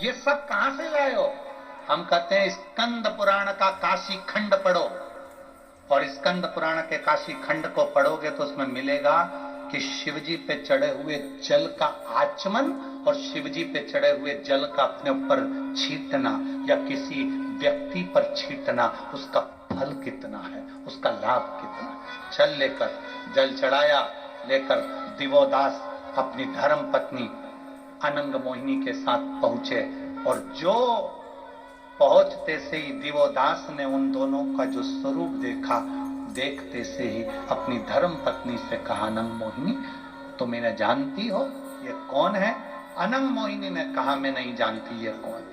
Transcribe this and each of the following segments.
ये सब कहां से लाए हो? हम कहते हैं स्कंद पुराण का काशी खंड पढ़ो, और स्कंद पुराण के काशी खंड को पढ़ोगे तो उसमें मिलेगा कि शिवजी पे चढ़े हुए जल का आचमन और शिवजी पे चढ़े हुए जल का अपने ऊपर छींटना या किसी व्यक्ति पर छींटना, उसका फल कितना है, उसका लाभ कितना है। चल लेकर जल चढ़ाया, लेकर दिवोदास अपनी धर्म पत्नी अनंग मोहिनी के साथ पहुंचे, और जो पहुंचते से ही दिवोदास ने उन दोनों का जो स्वरूप देखा, देखते से ही अपनी धर्म पत्नी से कहा, अनंग मोहिनी तुम इन्हें जानती हो, ये कौन है? अनंग मोहिनी ने कहा, मैं नहीं जानती ये कौन।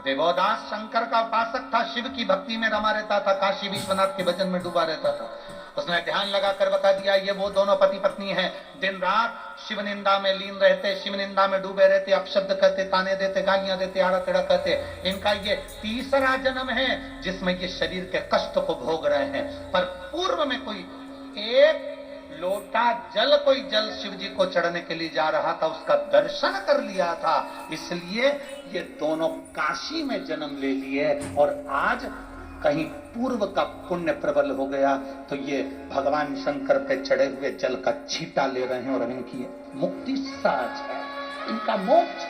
दिवोदास शंकर का उपासक था, शिव की भक्ति में रमा रहता था, काशी विश्वनाथ के भजन में डूबा रहता था। उसने ध्यान लगाकर बता दिया, ये वो दोनों पति पत्नी हैं, दिन रात शिव निंदा में लीन रहते, शिव निंदा में डूबे रहते, अपशब्द कहते, ताने देते, गालियां देते, आड़ा टेढ़ा कहते। इनका ये तीसरा जन्म है जिसमें ये शरीर के कष्ट को भोग रहे हैं। पर पूर्व में कोई एक लोटा जल, कोई जल शिव जी को चढ़ने के लिए जा रहा था, उसका दर्शन कर लिया था, इसलिए ये दोनों काशी में जन्म ले लिए। और आज कहीं पूर्व का पुण्य प्रबल हो गया तो ये भगवान शंकर पे चढ़े हुए जल का छींटा ले रहे हैं, और इनकी मुक्ति सहज है, इनका मोक्ष।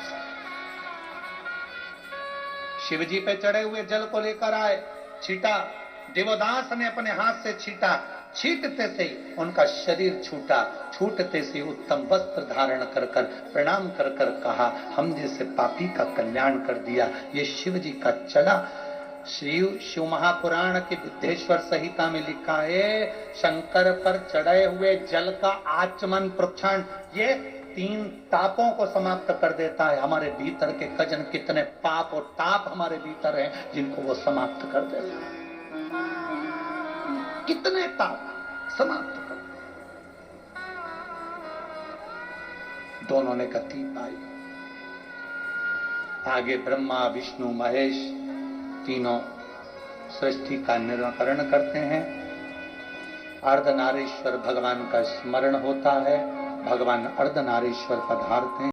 शिवजी पे चढ़े हुए जल को लेकर आए, छींटा, देवदास ने अपने हाथ से छींटा, छींटते से ही उनका शरीर छूटा, छूटते से उत्तम वस्त्र धारण कर कर प्रणाम कर कर कहा, हम जैसे पापी का कल्याण कर दिया। ये शिव जी का चढ़ा शिव महापुराण के बुद्धेश्वर संहिता में लिखा है, शंकर पर चढ़े हुए जल का आचमन प्रोक्षण ये 3 तापों को समाप्त कर देता है। हमारे भीतर के कजन कितने पाप और ताप हमारे भीतर हैं जिनको वो समाप्त कर देता है, कितने ताप समाप्त कर। दोनों ने गति पाई। आगे ब्रह्मा विष्णु महेश तीनों सृष्टि का निराकरण करते हैं। अर्धनारीश्वर भगवान का स्मरण होता है, भगवान अर्धनारीश्वर पधारते हैं।